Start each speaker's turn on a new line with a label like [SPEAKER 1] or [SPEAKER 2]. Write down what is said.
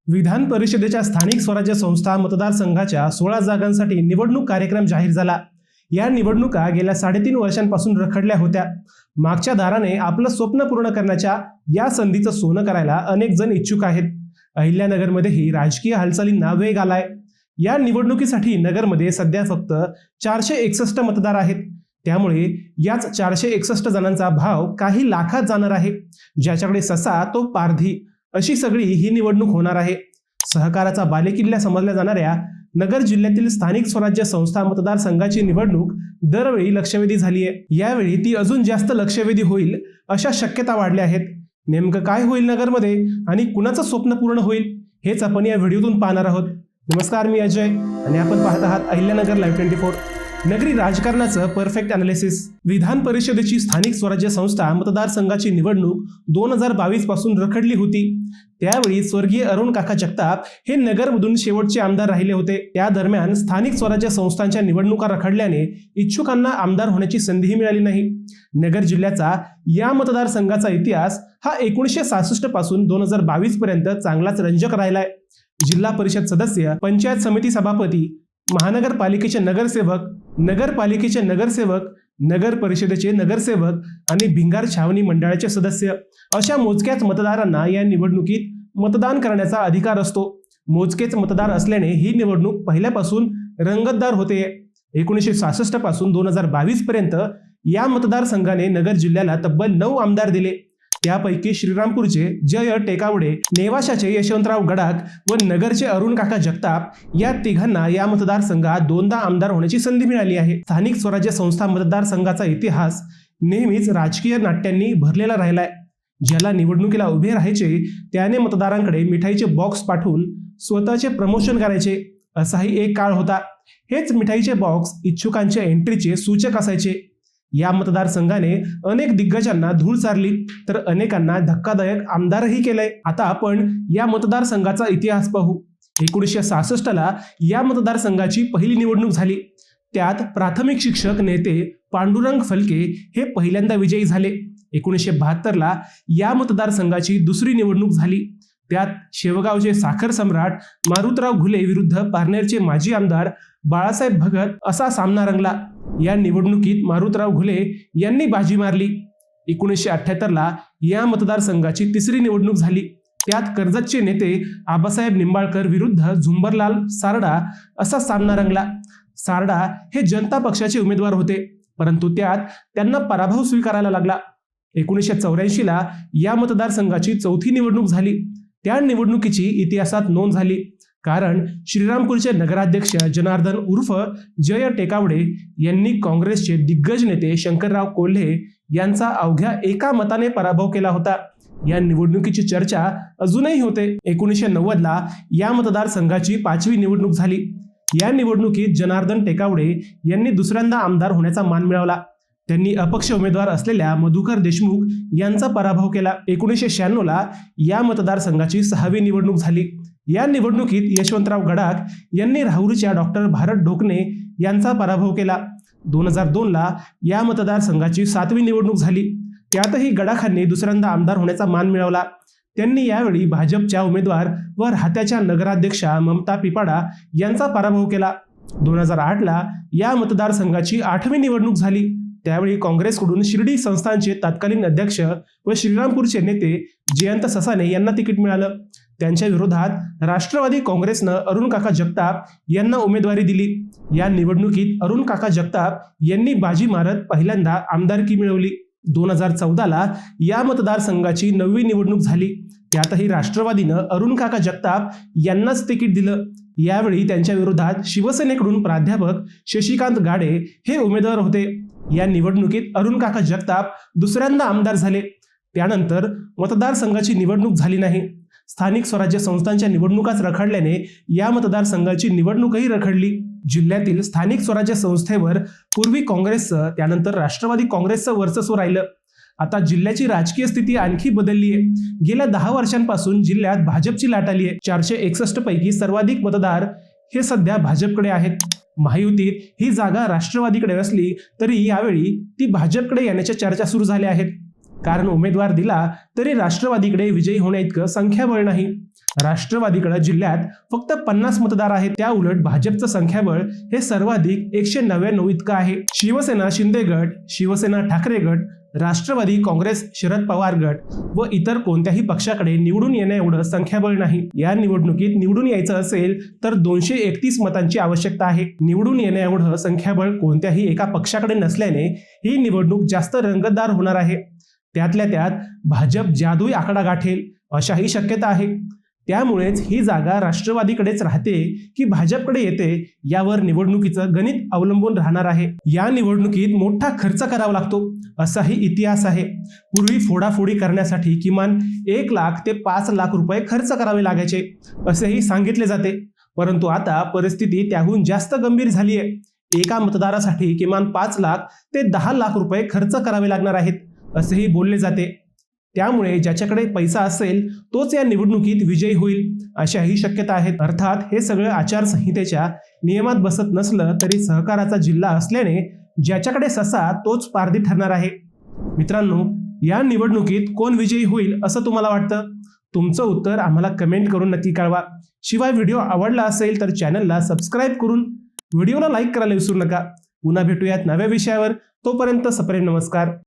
[SPEAKER 1] विधान परिषदेच्या स्थानिक स्वराज्य संस्था मतदारसंघाच्या 16 जागांसाठी निवडणूक कार्यक्रम जाहीर झाला। या निवडणुका गेल्या 3.5 वर्षांपासून रखडल्या होत्या। मागच्या दाराने आपलं स्वप्न पूर्ण करण्याच्या या संधीचं सोनं करायला अनेक जण इच्छुक आहेत। अहिल्यानगरमध्येही राजकीय हालचालींना वेग आलाय। या निवडणुकीसाठी नगरमध्ये सध्या फक्त 461 मतदार आहेत। त्यामुळे याच 461 जणांचा भाव काही लाखात जाणार आहे। ज्याच्याकडे ससा तो पारधी अशी सगळी ही निवडणूक होणार आहे। सहकाराचा बालेकिल्ला समजल्या जाणाऱ्या नगर जिल्ह्यातील स्थानिक स्वराज्य संस्था मतदारसंघाची निवडणूक दरवेळी लक्षवेधी झाली आहे। यावेळी ती अजून जास्त लक्षवेधी होईल अशा शक्यता वाढल्या आहेत। नेमकं काय होईल नगरमध्ये आणि कुणाचं स्वप्न पूर्ण होईल हेच आपण या व्हिडिओतून पाहणार आहोत। नमस्कार, मी अजय आणि आपण पाहत आहात अहिल्यानगर लाईव्ह 24। नगरी राजकारणाचं परफेक्ट अनालिसिस। विधान परिषदेची स्थानिक स्वराज्य संस्था मतदारसंघाची निवडणूक 2022 पासून रखडली होती। त्यावेळी स्वर्गीय अरुण काका जगताप हे नगरमधून शेवटचे आमदार राहिले होते। त्या दरम्यान स्थानिक स्वराज्य संस्थांच्या निवडणुका रखडल्याने इच्छुकांना आमदार होण्याची संधीही मिळाली नाही। नगर जिल्ह्याचा या मतदारसंघाचा इतिहास हा 1966 पासून 2022 पर्यंत चांगलाच रंजक राहिलाय। जिल्हा परिषद सदस्य, पंचायत समिती सभापती, महानगरपालिकेचे नगरसेवक, नगरपालिकेचे नगरसेवक, नगर परिषदेचे नगरसेवक आणि भिंगार छावणी मंडळाचे सदस्य अशा मोजक्याच मतदारांना या निवडणुकीत मतदान करण्याचा अधिकार असतो। मोजकेच मतदार असल्याने ही निवडणूक पहिल्यापासून रंगतदार होते। 1966 पासून 2022 पर्यंत या मतदारसंघाने नगर जिल्ह्याला तब्बल 9 आमदार दिले। त्यापैकी श्रीरामपूरचे जय टेकावडे, नेवाशाचे यशवंतराव गडाख व नगरचे अरुण काका जगताप या तिघांना या मतदारसंघात 2दा आमदार होण्याची संधी मिळाली आहे। स्थानिक स्वराज्य संस्था मतदारसंघाचा इतिहास नेहमीच राजकीय नाट्यांनी भरलेला राहिलाय। ज्याला निवडणुकीला उभे राहायचे त्याने मतदारांकडे मिठाईचे बॉक्स पाठवून स्वतःचे प्रमोशन करायचे असाही एक काळ होता। हेच मिठाईचे बॉक्स इच्छुकांच्या एंट्रीचे सूचक असायचे। या मतदारसंघाने अनेक दिग्गजांना धूळ चारली तर अनेकांना धक्कादायक आमदारही केलंय। आता आपण या मतदारसंघाचा इतिहास पाहू। 1966 ला या मतदारसंघाची पहिली निवडणूक झाली। त्यात प्राथमिक शिक्षक नेते पांडुरंग फलके हे पहिल्यांदा विजयी झाले। 1972 ला या मतदारसंघाची दुसरी निवडणूक झाली। त्यात शेवगावचे साखर सम्राट मारुतराव घुले विरुद्ध पारनेरचे माजी आमदार बाळासाहेब भगत असा सामना रंगला। या निवडणुकीत मारुतराव घुले यांनी बाजी मारली। 1978 ला या मतदारसंघाची तिसरी निवडणूक झाली। त्यात कर्जतचे नेते आबासाहेब निंबाळकर विरुद्ध झुंबरलाल सारडा असा सामना रंगला। सारडा हे जनता पक्षाचे उमेदवार होते, परंतु त्यात त्यांना पराभव स्वीकारायला लागला। 1984 ला या मतदारसंघाची चौथी निवडणूक झाली। त्या निवडणुकीची इतिहासात नोंद झाली, कारण श्रीरामपूरचे नगराध्यक्ष जनार्दन उर्फ जय टेकावडे यांनी काँग्रेसचे दिग्गज नेते शंकरराव कोल्हे यांचा अवघ्या एका मताने पराभव केला होता। या निवडणुकीची चर्चा अजूनही होते। 1990 ला या मतदारसंघाची 5वी निवडणूक झाली। या निवडणुकीत जनार्दन टेकावडे यांनी दुसऱ्यांदा आमदार होण्याचा मान मिळवला। त्यांनी अपक्ष उमेदवार असलेल्या मधुकर देशमुख यांचा पराभव केला। 1996 ला या मतदारसंघाची 6वी निवडणूक झाली। या निवडणुकीत यशवंतराव गडाख यांनी राहुरीच्या डॉक्टर भारत ढोकणे यांचा पराभव केला। 2002 ला या मतदारसंघाची 7वी निवडणूक झाली। त्यातही गडाखांनी दुसऱ्यांदा आमदार होण्याचा मान मिळवला। त्यांनी यावेळी भाजपच्या उमेदवार व राहत्याच्या नगराध्यक्षा ममता पिपाडा यांचा पराभव केला। 2008 ला या मतदारसंघाची 8वी निवडणूक झाली। त्यावेळी काँग्रेसकडून शिर्डी संस्थानचे तत्कालीन अध्यक्ष व श्रीरामपूरचे नेते जयंत ससाने यांना तिकीट मिळालं। त्यांच्या विरोधात राष्ट्रवादी काँग्रेसनं अरुण काका जगताप यांना उमेदवारी दिली। या निवडणुकीत अरुण काका जगताप यांनी बाजी मारत पहिल्यांदा आमदारकी मिळवली। 2014 ला या मतदारसंघाची 9वी निवडणूक झाली। त्यातही राष्ट्रवादीनं अरुण काका जगताप यांनाच तिकीट दिलं। यावेळी त्यांच्या विरोधात शिवसेनेकडून प्राध्यापक शशिकांत गाडे हे उमेदवार होते। या निवडणुकीत अरुण काका जगताप दुसऱ्यांदा आमदार झाले। त्यानंतर मतदारसंघाची निवडणूक झाली नाही। स्थानिक स्वराज्य संस्थांच्या निवडणुकाच रखडल्याने या मतदारसंघाची निवडणूकही रखडली। जिल्ह्यातील स्थानिक स्वराज्य संस्थेवर पूर्वी काँग्रेसचं, त्यानंतर राष्ट्रवादी काँग्रेसचं वर्चस्व राहिलं। आता जिल्ह्याची राजकीय स्थिती आणखी बदलली आहे। गेल्या 10 वर्षांपासून जिल्ह्यात भाजपची लाट आली आहे। 461 पैकी सर्वाधिक मतदार हे सध्या भाजपकडे आहेत। महायुतीत ही जागा राष्ट्रवादीकडे असली तरी यावेळी ती भाजपकडे येण्याच्या चर्चा सुरू झाल्या आहेत। कारण उमेदवार दिला तरी राष्ट्रवादीकडे विजयी होण्याइतकं संख्याबळ नाही। राष्ट्रवादीकडे जिल्ह्यात फक्त 50 मतदार आहेत. त्या उलट भाजपचं संख्याबळ हे सर्वाधिक 199 इतकं आहे. शिवसेना शिंदे गट, शिवसेना ठाकरे गट, राष्ट्रवादी काँग्रेस शरद पवार गट व इतर कोणत्याही पक्षाकडे निवडून येण्या एवढं संख्याबळ नाही. या निवडणुकीत निवडून यायचं असेल तर 231 मतांची आवश्यकता आहे. निवडून येण्या एवढं संख्याबळ कोणत्याही एका पक्षाकडे नसल्याने ही निवडणूक जास्त रंगतदार होणार आहे. त्यातल्या त्यात भाजप जादुई आकडा गाठेल अशाही शक्यता आहे. त्यामुळेच ही जागा राष्ट्रवादीकडेच राहते की भाजपकडे येते यावर निवडणुकीचं गणित अवलंबून राहणार आहे. या निवडणुकीत मोठा खर्च करावा लागतो असाही इतिहास आहे. पूर्वी फोडाफोडी करण्यासाठी किमान 1 लाख ते 5 लाख रुपये खर्च करावे लागायचे असेही सांगितले जाते. परंतु आता परिस्थिती त्याहून जास्त गंभीर झाली आहे. एका मतदारासाठी किमान 5 लाख ते 10 लाख रुपये खर्च करावे लागणार आहेत असेही बोलले जाते. त्यामुळे ज्याच्याकडे पैसा असेल तोच या निवडणुकीत विजयी होईल अशाही शक्यता आहेत. अर्थात हे सगळं आचारसंहितेच्या नियमात बसत नसलं तरी सहकाराचा जिल्हा असल्याने ज्याच्याकडे ससा तोच पारधी ठरणार आहे. मित्रांनो, या निवडणुकीत कोण विजयी होईल असं तुम्हाला वाटतं? तुमचं उत्तर आम्हाला कमेंट करून नक्की कळवा. शिवाय व्हिडिओ आवडला असेल तर चॅनलला सबस्क्राईब करून व्हिडिओला लाईक करायला विसरू नका. पुन्हा भेटूयात नव्या विषयावर. तोपर्यंत सप्रेम नमस्कार.